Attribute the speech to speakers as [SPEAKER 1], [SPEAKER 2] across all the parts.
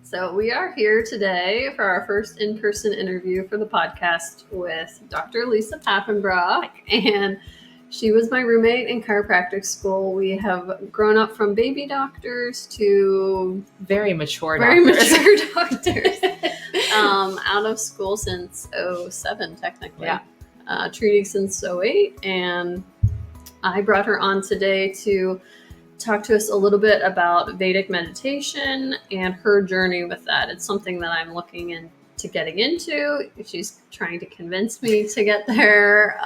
[SPEAKER 1] So we are here today for our first in-person interview for the podcast with Dr. Lisa Papenbrock, and she was my roommate in chiropractic school. We have grown up from baby doctors to
[SPEAKER 2] very mature
[SPEAKER 1] doctors out of school since 2007, technically.
[SPEAKER 2] Yeah.
[SPEAKER 1] Treating since 2008, and I brought her on today to talk to us a little bit about Vedic meditation and her journey with that. It's something that I'm looking into getting into. She's trying to convince me to get there.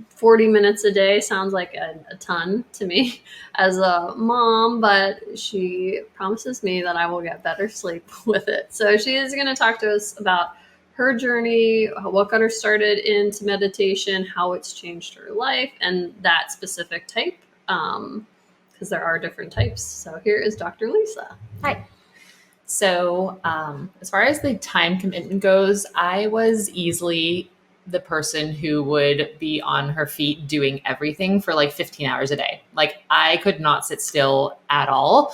[SPEAKER 1] 40 minutes a day sounds like a ton to me as a mom, but she promises me that I will get better sleep with it. So she is going to talk to us about her journey, what got her started into meditation, how it's changed her life, and that specific type. Because there are different types. So here is Dr. Lisa.
[SPEAKER 2] Hi. So as far as the time commitment goes, I was easily the person who would be on her feet doing everything for like 15 hours a day. Like I could not sit still at all.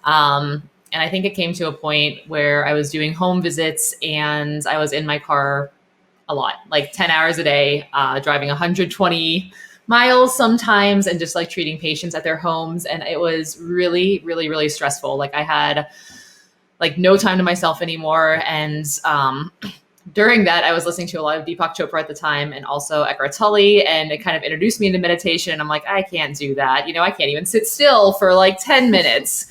[SPEAKER 2] And I think it came to a point where I was doing home visits and I was in my car a lot, like 10 hours a day, driving 120 miles sometimes, and just like treating patients at their homes. And it was really, really, really stressful. Like I had like no time to myself anymore. And during that, I was listening to a lot of Deepak Chopra at the time and also Eckhart Tolle, and it kind of introduced me into meditation. And I'm like, I can't do that. You know, I can't even sit still for like 10 minutes.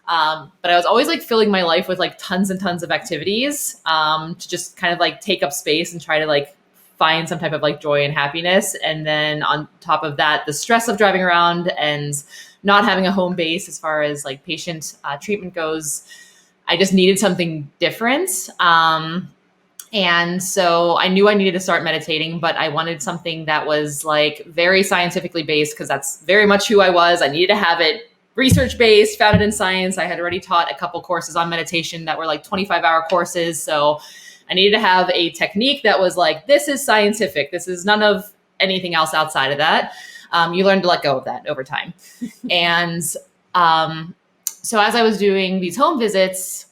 [SPEAKER 2] But I was always like filling my life with like tons and tons of activities to just kind of like take up space and try to like find some type of like joy and happiness. And then on top of that, the stress of driving around and not having a home base as far as like patient treatment goes, I just needed something different. And so I knew I needed to start meditating, but I wanted something that was like very scientifically based because that's very much who I was. I needed to have it research-based, founded in science. I had already taught a couple courses on meditation that were like 25-hour courses. So I needed to have a technique that was like, this is scientific. This is none of anything else outside of that. You learn to let go of that over time. And so as I was doing these home visits,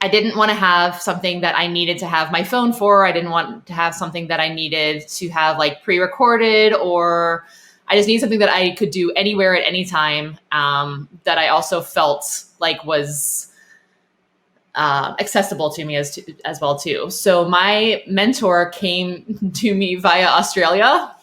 [SPEAKER 2] I didn't want to have something that I needed to have my phone for. I didn't want to have something that I needed to have like pre-recorded, or I just need something that I could do anywhere at any time, that I also felt like was accessible to me as well too. So my mentor came to me via Australia.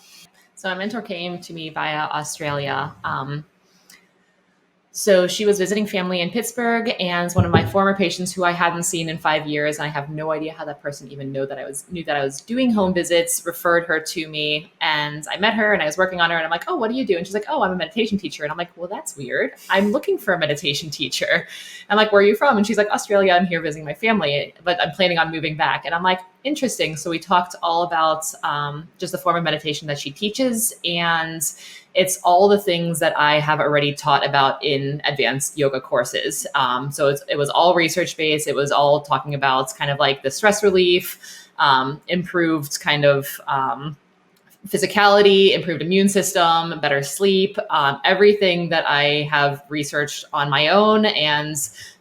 [SPEAKER 2] So she was visiting family in Pittsburgh, and one of my former patients who I hadn't seen in 5 years, and I have no idea how that person even knew that I was doing home visits, referred her to me. And I met her and I was working on her, and I'm like, oh, what do you do? And she's like, oh, I'm a meditation teacher. And I'm like, well, that's weird. I'm looking for a meditation teacher. I'm like, where are you from? And she's like, Australia. I'm here visiting my family, but I'm planning on moving back. And I'm like, interesting. So we talked all about just the form of meditation that she teaches, and it's all the things that I have already taught about in advanced yoga courses. So it was all research-based. It was all talking about kind of like the stress relief, improved kind of physicality, improved immune system, better sleep, everything that I have researched on my own and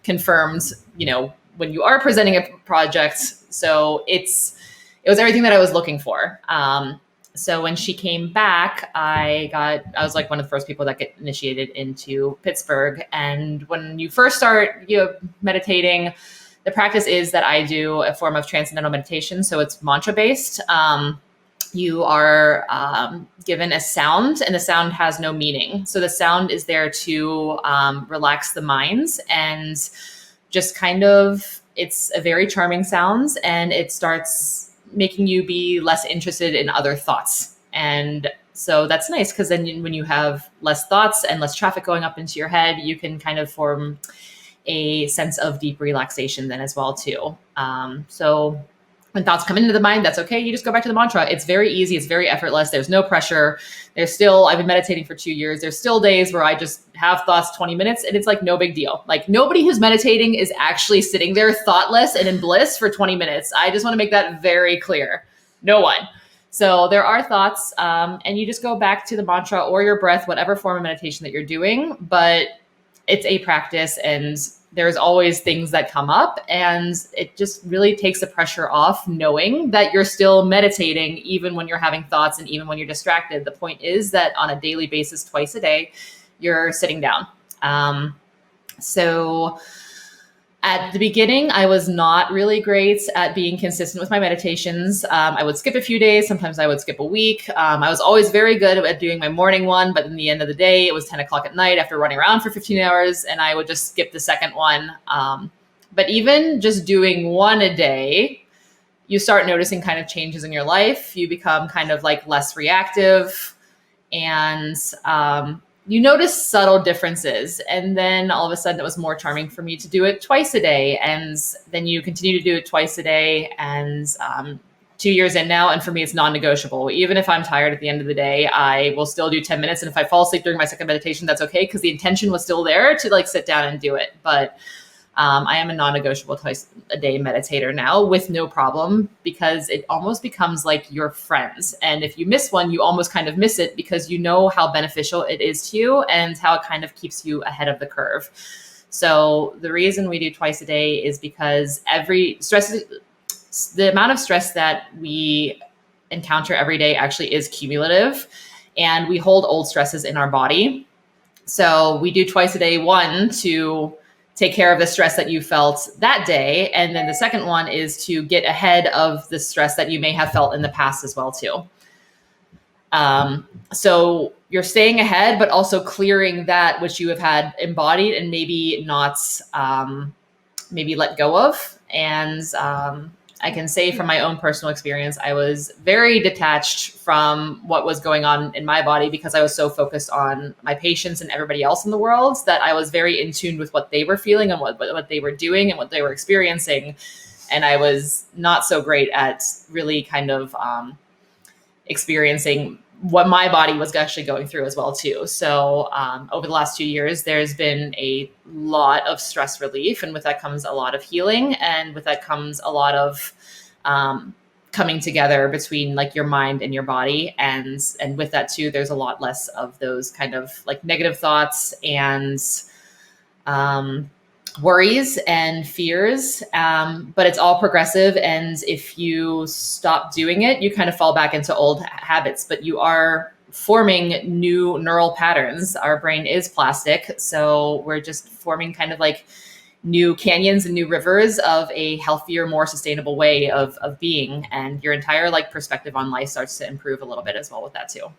[SPEAKER 2] confirmed, you know, when you are presenting a project. So it was everything that I was looking for. So when she came back, I was like one of the first people that get initiated into Pittsburgh. And when you first start, meditating, the practice is that I do a form of transcendental meditation. So it's mantra based. You are given a sound, and the sound has no meaning. So the sound is there to relax the minds, and just kind of, it's a very charming sound, and it starts making you be less interested in other thoughts. And so that's nice, because then when you have less thoughts and less traffic going up into your head, you can kind of form a sense of deep relaxation then as well too. So when thoughts come into the mind, that's okay. You just go back to the mantra. It's very easy. It's very effortless. There's no pressure. I've been meditating for 2 years. There's still days where I just have thoughts 20 minutes and it's like no big deal. Like nobody who's meditating is actually sitting there thoughtless and in bliss for 20 minutes. I just want to make that very clear. No one. So there are thoughts, and you just go back to the mantra or your breath, whatever form of meditation that you're doing. But it's a practice, and there's always things that come up, and it just really takes the pressure off knowing that you're still meditating even when you're having thoughts and even when you're distracted. The point is that on a daily basis, twice a day, you're sitting down. So at the beginning, I was not really great at being consistent with my meditations. I would skip a few days. Sometimes I would skip a week. I was always very good at doing my morning one, but in the end of the day, it was 10 o'clock at night after running around for 15 hours, and I would just skip the second one. But even just doing one a day, you start noticing kind of changes in your life. You become kind of like less reactive, and you notice subtle differences. And then all of a sudden it was more charming for me to do it twice a day. And then you continue to do it twice a day. And 2 years in now, and for me, it's non-negotiable. Even if I'm tired at the end of the day, I will still do 10 minutes. And if I fall asleep during my second meditation, that's okay, because the intention was still there to like sit down and do it. But I am a non-negotiable twice a day meditator now with no problem, because it almost becomes like your friends. And if you miss one, you almost kind of miss it, because you know how beneficial it is to you and how it kind of keeps you ahead of the curve. So the reason we do twice a day is because the amount of stress that we encounter every day actually is cumulative, and we hold old stresses in our body. So we do twice a day, one, to take care of the stress that you felt that day. And then the second one is to get ahead of the stress that you may have felt in the past as well too. So you're staying ahead, but also clearing that which you have had embodied and maybe not, maybe let go of. And I can say from my own personal experience, I was very detached from what was going on in my body, because I was so focused on my patients and everybody else in the world that I was very in tune with what they were feeling and what they were doing and what they were experiencing. And I was not so great at really kind of experiencing what my body was actually going through as well too. So over the last 2 years, there's been a lot of stress relief, and with that comes a lot of healing, and with that comes a lot of coming together between like your mind and your body, and with that too, there's a lot less of those kind of like negative thoughts and worries and fears, but it's all progressive. And if you stop doing it, you kind of fall back into old habits, but you are forming new neural patterns. Our brain is plastic, so we're just forming kind of like new canyons and new rivers of a healthier, more sustainable way of being, and your entire like perspective on life starts to improve a little bit as well with that too.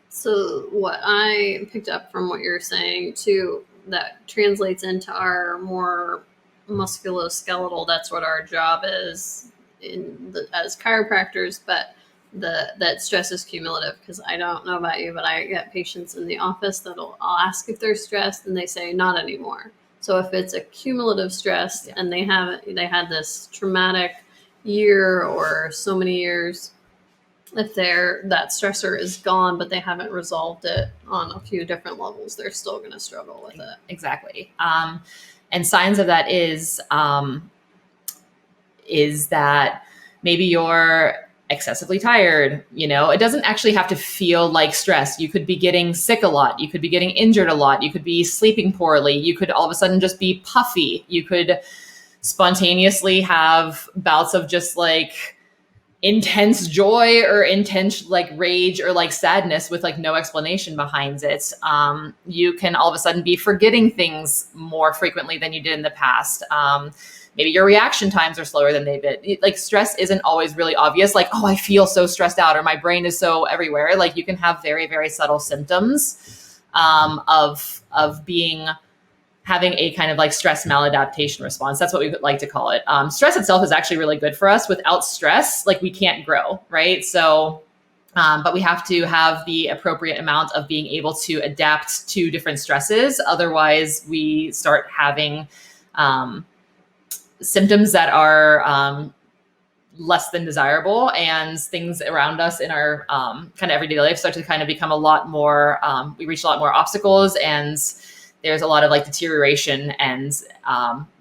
[SPEAKER 1] So what I picked up from what you're saying too, that translates into our more musculoskeletal. That's what our job is as chiropractors, but that stress is cumulative, because I don't know about you, but I get patients in the office I'll ask if they're stressed, and they say not anymore. So if it's a cumulative stress, and they had this traumatic year or so many years, if that stressor is gone, but they haven't resolved it on a few different levels, they're still going to struggle with it.
[SPEAKER 2] Exactly. And signs of that is that maybe you're excessively tired. It doesn't actually have to feel like stress. You could be getting sick a lot. You could be getting injured a lot. You could be sleeping poorly. You could all of a sudden just be puffy. You could spontaneously have bouts of just like intense joy or intense like rage or like sadness with like no explanation behind it. You can all of a sudden be forgetting things more frequently than you did in the past. Maybe your reaction times are slower than they've been. Like stress isn't always really obvious. Like, oh, I feel so stressed out, or my brain is so everywhere. Like you can have very, very subtle symptoms of having a kind of like stress maladaptation response. That's what we like to call it. Stress itself is actually really good for us. Without stress, like we can't grow, right? So, but we have to have the appropriate amount of being able to adapt to different stresses. Otherwise, we start having symptoms that are less than desirable, and things around us in our kind of everyday life start to kind of become a lot more, we reach a lot more obstacles, and there's a lot of like deterioration, and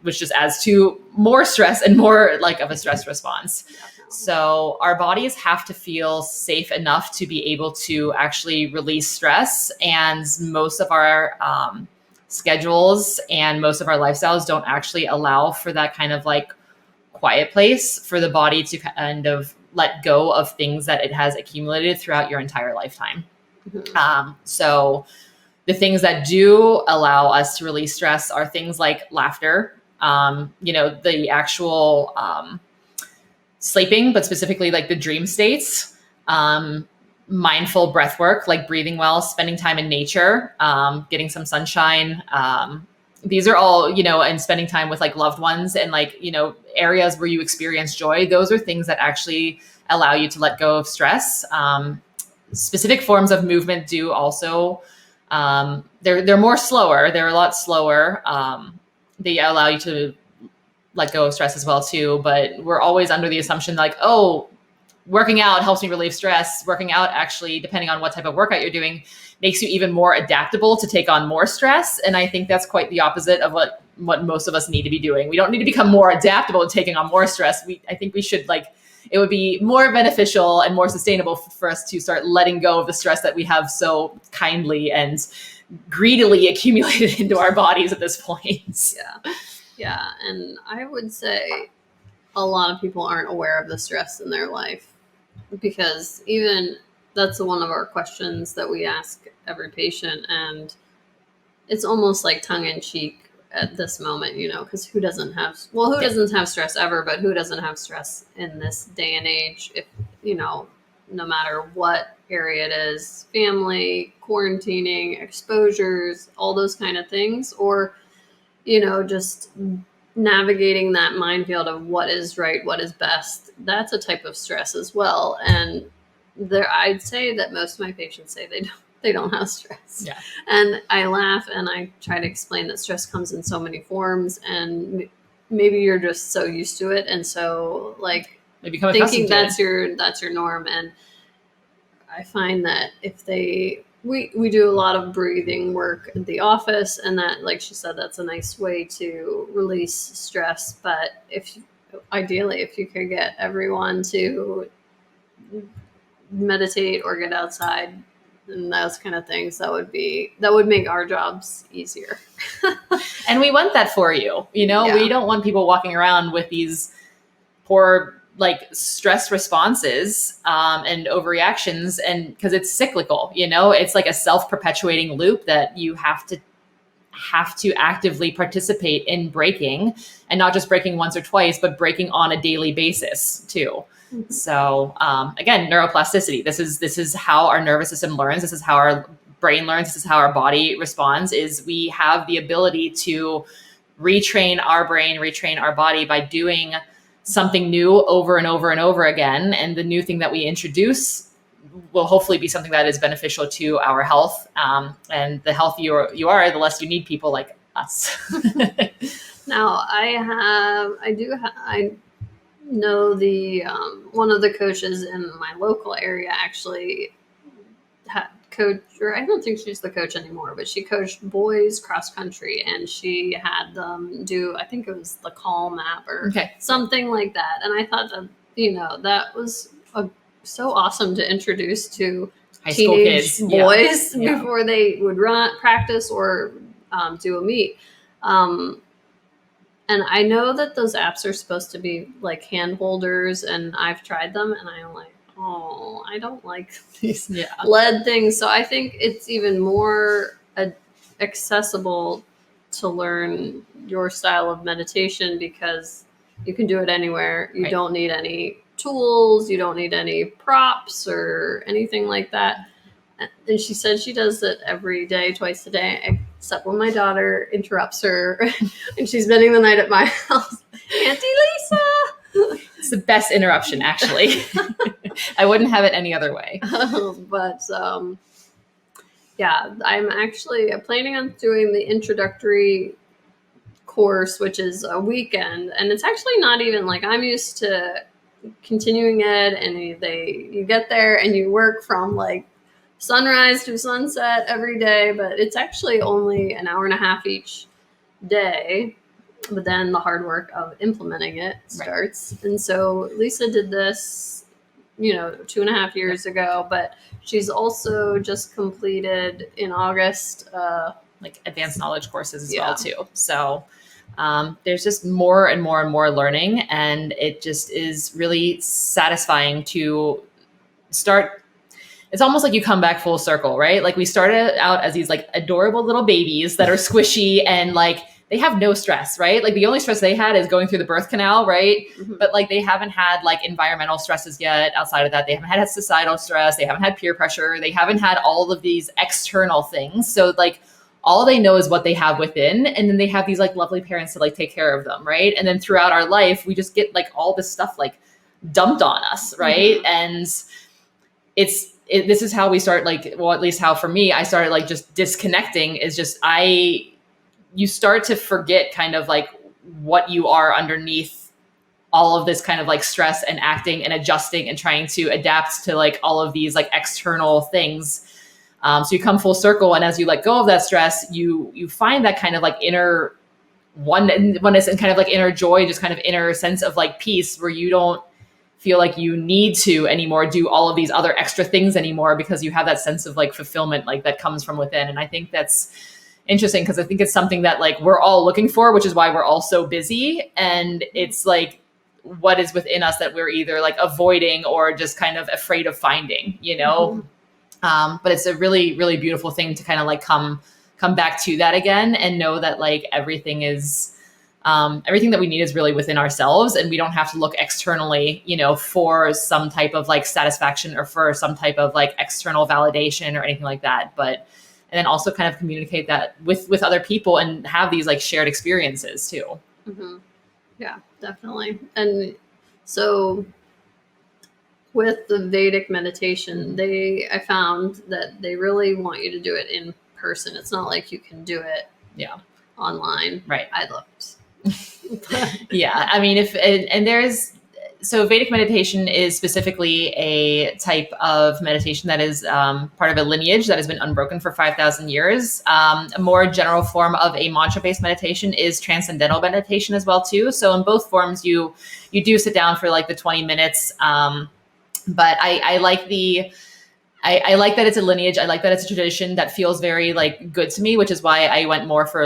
[SPEAKER 2] which just adds to more stress and more like of a stress response. So our bodies have to feel safe enough to be able to actually release stress. And most of our schedules and most of our lifestyles don't actually allow for that kind of like quiet place for the body to kind of let go of things that it has accumulated throughout your entire lifetime. So the things that do allow us to release stress are things like laughter, the actual sleeping, but specifically like the dream states, mindful breath work, like breathing well, spending time in nature, getting some sunshine. These are all, and spending time with like loved ones and like, areas where you experience joy. Those are things that actually allow you to let go of stress. Specific forms of movement do also, they're more slower. They're a lot slower. They allow you to let go of stress as well too. But we're always under the assumption like, oh, working out helps me relieve stress. Working out actually, depending on what type of workout you're doing, makes you even more adaptable to take on more stress. And I think that's quite the opposite of what most of us need to be doing. We don't need to become more adaptable to taking on more stress. I think we should it would be more beneficial and more sustainable for us to start letting go of the stress that we have so kindly and greedily accumulated into our bodies at this point.
[SPEAKER 1] Yeah. And I would say a lot of people aren't aware of the stress in their life, because even that's one of our questions that we ask every patient. And it's almost like tongue in cheek at this moment, because who doesn't have stress ever, but who doesn't have stress in this day and age? If, no matter what area it is, family, quarantining, exposures, all those kind of things, or, just navigating that minefield of what is right, what is best. That's a type of stress as well. And I'd say that most of my patients say they don't have stress.
[SPEAKER 2] Yeah.
[SPEAKER 1] And I laugh and I try to explain that stress comes in so many forms, and maybe you're just so used to it. And so like thinking that's your norm. And I find that if we do a lot of breathing work at the office, and that, like she said, that's a nice way to release stress. But ideally, if you could get everyone to meditate or get outside and those kind of things, that would make our jobs easier.
[SPEAKER 2] And we want that for you. We don't want people walking around with these poor stress responses and overreactions, and because it's cyclical, it's like a self-perpetuating loop that you have to actively participate in breaking, and not just breaking once or twice, but breaking on a daily basis too. Mm-hmm. So again, neuroplasticity, this is how our nervous system learns. This is how our brain learns. This is how our body responds, is we have the ability to retrain our brain, retrain our body by doing something new over and over and over again. And the new thing that we introduce will hopefully be something that is beneficial to our health. And the healthier you are, the less you need people like us.
[SPEAKER 1] Now I know the one of the coaches in my local area actually had coach, or I don't think she's the coach anymore, but she coached boys cross country, and she had them do, I think it was the Calm app or something like that. And I thought that, that was so awesome to introduce to
[SPEAKER 2] high school
[SPEAKER 1] teenage
[SPEAKER 2] kids,
[SPEAKER 1] boys before they would practice or do a meet. And I know that those apps are supposed to be like hand holders, and I've tried them, and I'm like, oh, I don't like these lead things. So I think it's even more accessible to learn your style of meditation, because you can do it anywhere. You don't need any tools. You don't need any props or anything like that. And she said she does it every day, twice a day, except when my daughter interrupts her and she's spending the night at my house. Auntie Lisa!
[SPEAKER 2] It's the best interruption, actually. I wouldn't have it any other way.
[SPEAKER 1] But I'm actually planning on doing the introductory course, which is a weekend. And it's actually not even like, I'm used to continuing ed, and you get there and you work from like sunrise to sunset every day, but it's actually only an hour and a half each day. But then the hard work of implementing it starts. Right. And so Lisa did this, 2.5 years ago, but she's also just completed in August
[SPEAKER 2] like advanced knowledge courses as
[SPEAKER 1] Yeah.
[SPEAKER 2] well too. So there's just more and more and more learning, and it just is really satisfying to start. It's almost like you come back full circle, right? Like we started out as these like adorable little babies that are squishy and like they have no stress, right? Like the only stress they had is going through the birth canal, right?
[SPEAKER 1] Mm-hmm.
[SPEAKER 2] But like they haven't had like environmental stresses yet. Outside of that, they haven't had societal stress. They haven't had peer pressure. They haven't had all of these external things. So like all they know is what they have within. And then they have these like lovely parents to like take care of them, right? And then throughout our life, we just get like all this stuff like dumped on us, right?
[SPEAKER 1] Mm-hmm.
[SPEAKER 2] And this is how we start, like, well, at least how for me, I started like just disconnecting is just you start to forget kind of like what you are underneath all of this kind of like stress and acting and adjusting and trying to adapt to like all of these like external things. So you come full circle, and as you let go of that stress, you find that kind of like inner oneness and kind of like inner joy, just kind of inner sense of like peace, where you don't feel like you need to anymore do all of these other extra things anymore, because you have that sense of like fulfillment like that comes from within. And I think that's interesting, because I think it's something that like we're all looking for, which is why we're all so busy. And it's like what is within us that we're either like avoiding or just kind of afraid of finding, you know. But it's a really, really beautiful thing to kind of like come back to that again and know that like everything that we need is really within ourselves, and we don't have to look externally, you know, for some type of like satisfaction or for some type of like external validation or anything like that. But and then also kind of communicate that with other people and have these like shared experiences too.
[SPEAKER 1] Mm-hmm. Yeah, definitely. And so with the Vedic meditation, I found that they really want you to do it in person. It's not like you can do it online.
[SPEAKER 2] Right.
[SPEAKER 1] I looked.
[SPEAKER 2] Yeah. I mean, so Vedic meditation is specifically a type of meditation that is part of a lineage that has been unbroken for 5,000 years. A more general form of a mantra-based meditation is transcendental meditation as well too. So in both forms, you do sit down for like the 20 minutes. But I like I like that it's a lineage. I like that it's a tradition that feels very like good to me, which is why I went more for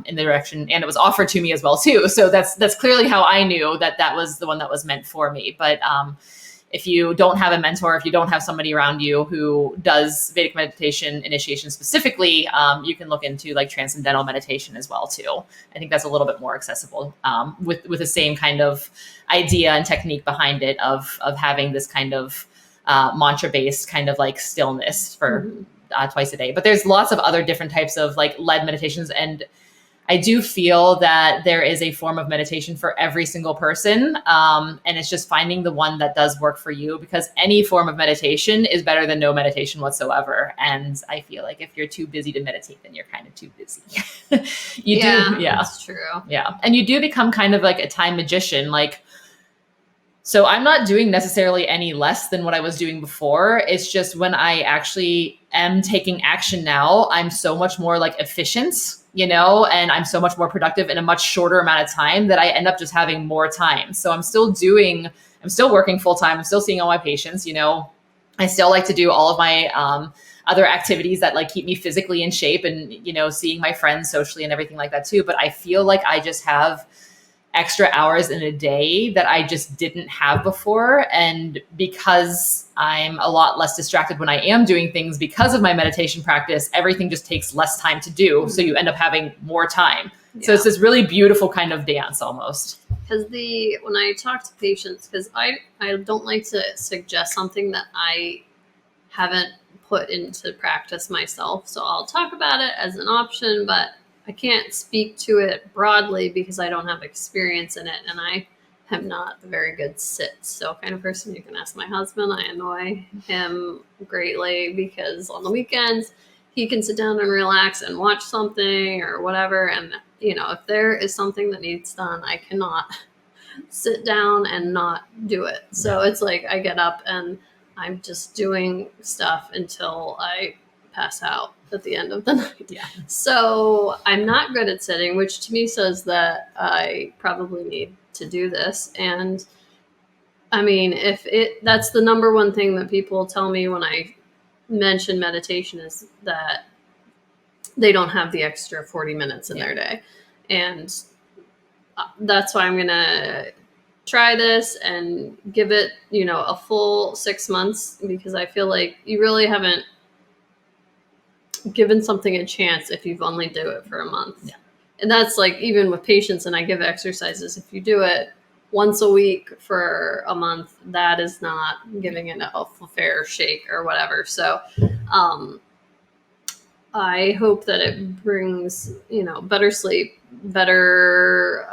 [SPEAKER 2] in the direction, and it was offered to me as well too. So that's clearly how I knew that was the one that was meant for me. But if you don't have a mentor, if you don't have somebody around you who does Vedic meditation initiation specifically, you can look into like transcendental meditation as well too. I think that's a little bit more accessible with the same kind of idea and technique behind it of having this kind of mantra-based kind of like stillness for twice a day. But there's lots of other different types of like led meditations, and I do feel that there is a form of meditation for every single person. And it's just finding the one that does work for you, because any form of meditation is better than no meditation whatsoever. And I feel like if you're too busy to meditate, then you're kind of too busy.
[SPEAKER 1] That's true.
[SPEAKER 2] Yeah. And you do become kind of like a time magician. Like, so I'm not doing necessarily any less than what I was doing before. It's just when I actually am taking action now, I'm so much more like efficient, you know, and I'm so much more productive in a much shorter amount of time that I end up just having more time. So I'm still working full time. I'm still seeing all my patients, you know. I still like to do all of my other activities that like keep me physically in shape, and, you know, seeing my friends socially and everything like that too. But I feel like I just have extra hours in a day that I just didn't have before. And because I'm a lot less distracted when I am doing things because of my meditation practice, everything just takes less time to do. So you end up having more time. Yeah. So it's this really beautiful kind of dance almost.
[SPEAKER 1] Because when I talk to patients, because I don't like to suggest something that I haven't put into practice myself. So I'll talk about it as an option, but I can't speak to it broadly because I don't have experience in it, and I am not a very good sit. So kind of person you can ask my husband. I annoy him greatly because on the weekends he can sit down and relax and watch something or whatever. And, you know, if there is something that needs done, I cannot sit down and not do it. So it's like I get up and I'm just doing stuff until I pass out at the end of the night.
[SPEAKER 2] Yeah.
[SPEAKER 1] So I'm not good at sitting, which to me says that I probably need to do this. And I mean, that's the number one thing that people tell me when I mention meditation is that they don't have the extra 40 minutes in their day. And that's why I'm going to try this and give it, a full 6 months, because I feel like you really haven't given something a chance if you've only do it for a month.
[SPEAKER 2] Yeah.
[SPEAKER 1] And that's like, even with patients, and I give exercises, if you do it once a week for a month, that is not giving it a fair shake or whatever. So, I hope that it brings, better sleep, better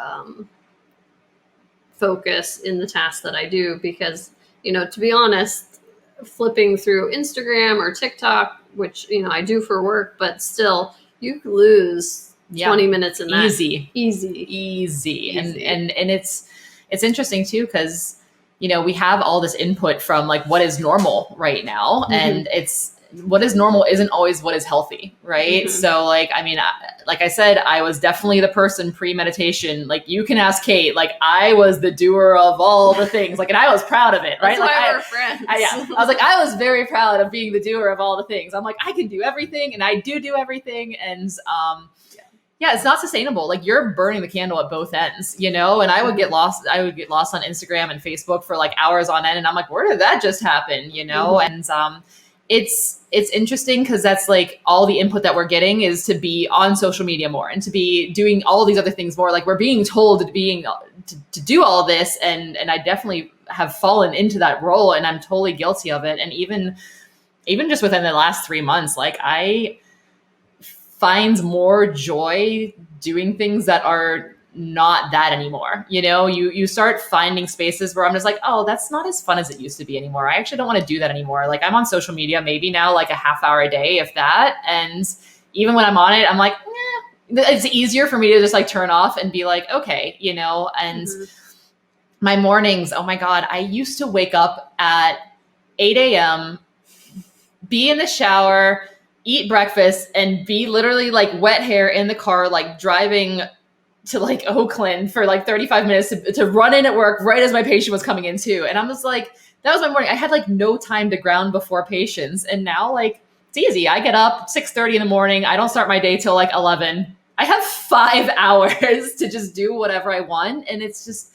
[SPEAKER 1] focus in the tasks that I do, because, to be honest, flipping through Instagram or TikTok, which, I do for work, but still you could lose 20 minutes in that. Easy.
[SPEAKER 2] And it's interesting too, because, we have all this input from like what is normal right now. Mm-hmm. And what is normal isn't always what is healthy, right? Mm-hmm. So like, I mean, like I said, I was definitely the person pre-meditation. Like you can ask Kate, like I was the doer of all the things, like, and I was proud of it, right?
[SPEAKER 1] That's why we're friends.
[SPEAKER 2] I was like, I was very proud of being the doer of all the things. I'm like, I can do everything, and I do everything. And yeah, it's not sustainable. Like you're burning the candle at both ends, and I would get lost. I would get lost on Instagram and Facebook for like hours on end. And I'm like, where did that just happen? Mm-hmm. And it's interesting, because that's like all the input that we're getting is to be on social media more and to be doing all these other things more. Like we're being told to do all this. And I definitely have fallen into that role, and I'm totally guilty of it. And even just within the last 3 months, like I find more joy doing things that are not that anymore. You start finding spaces where I'm just like, oh, that's not as fun as it used to be anymore. I actually don't want to do that anymore. Like I'm on social media maybe now like a half hour a day, if that. And even when I'm on it, I'm like, it's easier for me to just like turn off and be like, okay, and mm-hmm. My mornings, oh my God, I used to wake up at 8 a.m., be in the shower, eat breakfast, and be literally like wet hair in the car, like driving to like Oakland for like 35 minutes to run in at work right as my patient was coming in too. And I'm just like, that was my morning. I had like no time to ground before patients. And now like it's easy. I get up 6:30 in the morning. I don't start my day till like 11. I have 5 hours to just do whatever I want. And it's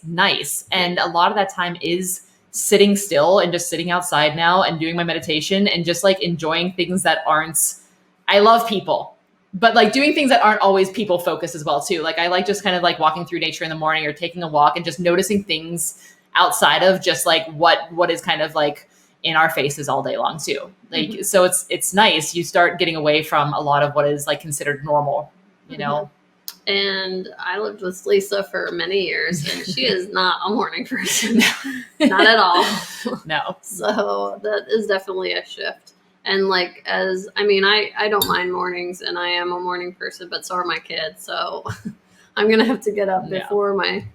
[SPEAKER 2] nice. And a lot of that time is sitting still and just sitting outside now and doing my meditation and just like enjoying things that aren't, I love people, but like doing things that aren't always people focused as well too. Like I like just kind of like walking through nature in the morning or taking a walk and just noticing things outside of just like what is kind of like in our faces all day long too. Like, mm-hmm. So it's nice. You start getting away from a lot of what is like considered normal,
[SPEAKER 1] Mm-hmm. And I lived with Lisa for many years, and she is not a morning person. Not at all.
[SPEAKER 2] No.
[SPEAKER 1] So that is definitely a shift. And like, I don't mind mornings, and I am a morning person, but so are my kids. So I'm going to have to get up before my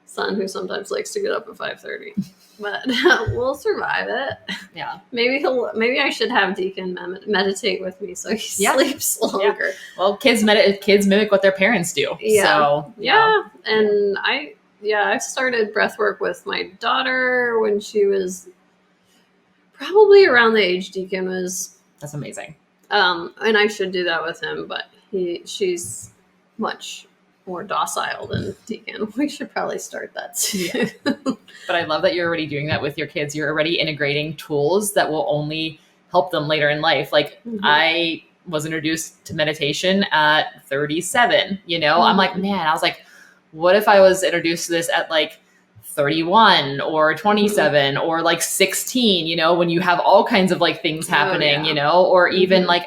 [SPEAKER 1] son, who sometimes likes to get up at 5:30, but we'll survive it.
[SPEAKER 2] Yeah.
[SPEAKER 1] Maybe I should have Deacon meditate with me so he sleeps longer.
[SPEAKER 2] Yeah. Well, kids mimic what their parents do.
[SPEAKER 1] Yeah.
[SPEAKER 2] So,
[SPEAKER 1] yeah. And I started breath work with my daughter when she was probably around the age Deacon was.
[SPEAKER 2] That's amazing.
[SPEAKER 1] And I should do that with him, but she's much more docile than Deacon. We should probably start that too.
[SPEAKER 2] Yeah. But I love that you're already doing that with your kids. You're already integrating tools that will only help them later in life. Like mm-hmm. I was introduced to meditation at 37, Mm-hmm. I'm like, man, I was like, what if I was introduced to this at like 31 or 27 mm-hmm. or like 16, when you have all kinds of like things happening, or even mm-hmm. like,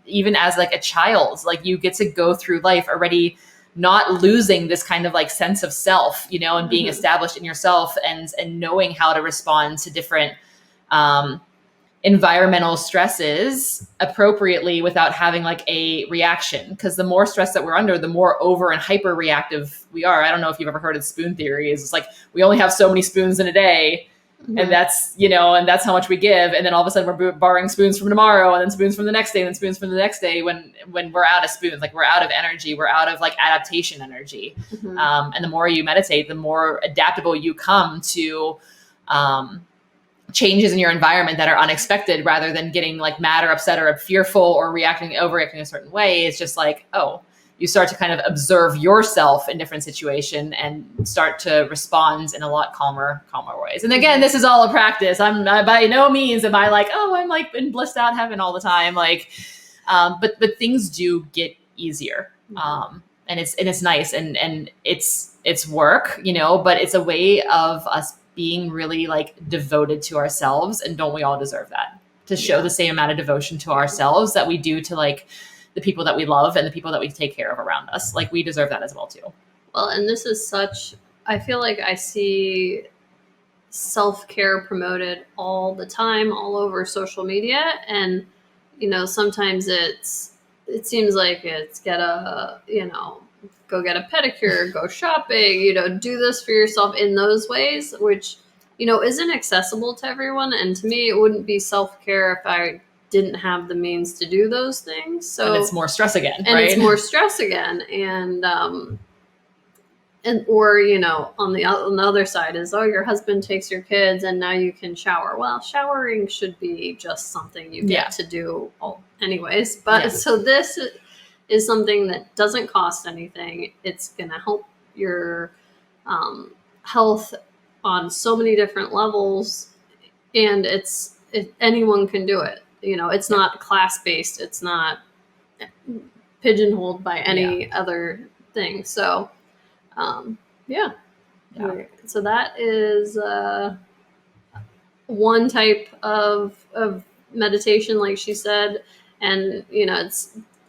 [SPEAKER 2] even as like a child, like you get to go through life already not losing this kind of like sense of self, and being mm-hmm. established in yourself and knowing how to respond to different environmental stresses appropriately without having like a reaction. Because the more stress that we're under, the more over and hyper reactive we are. I don't know if you've ever heard of spoon theory. It's like we only have so many spoons in a day. Mm-hmm. And that's, and that's how much we give. And then all of a sudden we're borrowing spoons from tomorrow and then spoons from the next day and then spoons from the next day when we're out of spoons, like we're out of energy, we're out of like adaptation energy. Mm-hmm. And the more you meditate, the more adaptable you come to changes in your environment that are unexpected, rather than getting like mad or upset or fearful or overreacting a certain way. It's just like, oh, you start to kind of observe yourself in different situation and start to respond in a lot calmer ways. And again, this is all a practice. I'm by no means am I like, oh, I'm like in blissed out heaven all the time. Like, but things do get easier. And it's nice and it's work, you know, but it's a way of us being really like devoted to ourselves. And don't we all deserve that, to show the same amount of devotion to ourselves that we do to like the people that we love and the people that we take care of around us. Like we deserve that as well too.
[SPEAKER 1] Well, and this is I feel like I see self-care promoted all the time, all over social media. And, you know, sometimes it seems like it's go get a pedicure, go shopping, you know, do this for yourself in those ways, which, you know, isn't accessible to everyone. And to me, it wouldn't be self-care if I didn't have the means to do those things. So
[SPEAKER 2] and it's more stress again,
[SPEAKER 1] and
[SPEAKER 2] right?
[SPEAKER 1] It's more stress again. Or, you know, on the other side is, oh, your husband takes your kids and now you can shower. Well, showering should be just something you get to do anyways. But so this is something that doesn't cost anything. It's going to help your health on so many different levels. And anyone can do it. You know, it's not class-based. It's not pigeonholed by any other thing. So, So that is one type of meditation, like she said. And, you know,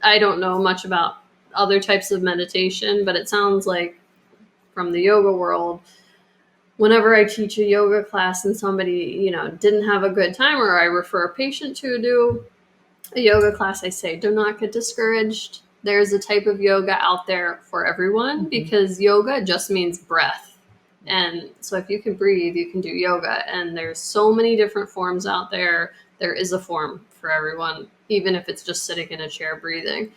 [SPEAKER 1] I don't know much about other types of meditation, but it sounds like from the yoga world, whenever I teach a yoga class and somebody, you know, didn't have a good time, or I refer a patient to do a yoga class, I say, do not get discouraged. There's a type of yoga out there for everyone, because yoga just means breath. And so if you can breathe, you can do yoga. And there's so many different forms out there. There is a form for everyone, even if it's just sitting in a chair breathing.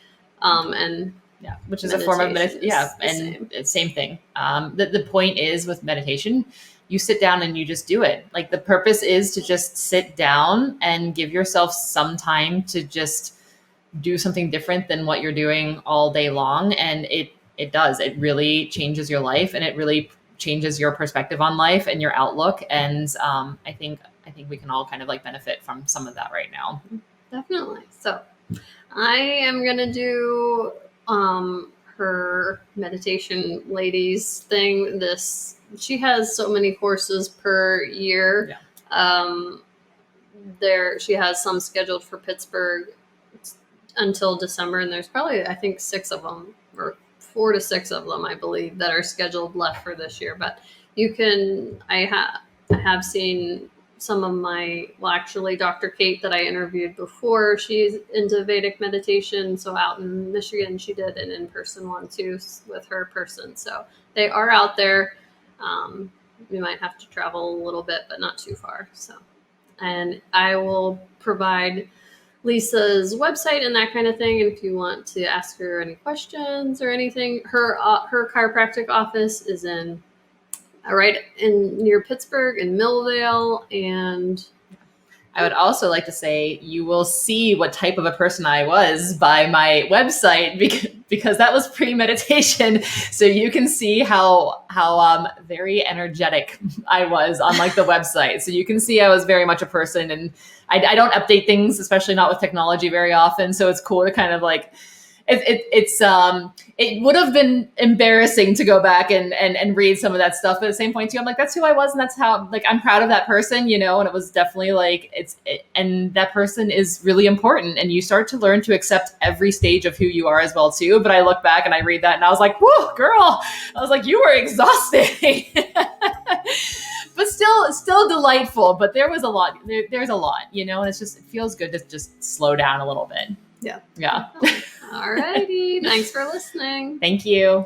[SPEAKER 2] Which is a form of meditation. Same thing. The point is with meditation, you sit down and you just do it. Like the purpose is to just sit down and give yourself some time to just do something different than what you're doing all day long. And it really changes your life, and it really changes your perspective on life and your outlook. And I think we can all kind of like benefit from some of that right now.
[SPEAKER 1] Definitely. So I am going to do her meditation ladies thing. She has so many courses per year. She has some scheduled for Pittsburgh until December, and there's probably, I think, 6 of them, or 4 to 6 of them, I believe, that are scheduled left for this year. But I have seen some of actually Dr. Kate that I interviewed before, she's into Vedic meditation. So out in Michigan, she did an in-person one too with her person. So they are out there. We might have to travel a little bit, but not too far. So, and I will provide Lisa's website and that kind of thing. And if you want to ask her any questions or anything, her chiropractic office is right near Pittsburgh in Millvale. And
[SPEAKER 2] I would also like to say you will see what type of a person I was by my website, because that was pre-meditation. So you can see how very energetic I was on like the website. So you can see I was very much a person, and I don't update things, especially not with technology, very often. So it's cool to kind of like, it would have been embarrassing to go back and read some of that stuff, but at the same point too, I'm like, that's who I was, and that's how, like, I'm proud of that person, you know. And it was definitely like, and that person is really important, and you start to learn to accept every stage of who you are as well too. But I look back and I read that and I was like, whoa, girl, I was like, you were exhausting. But still delightful. But there was a lot, there's a lot, you know, and it feels good to just slow down a little bit.
[SPEAKER 1] Yeah.
[SPEAKER 2] Yeah.
[SPEAKER 1] All righty. Thanks for listening.
[SPEAKER 2] Thank you.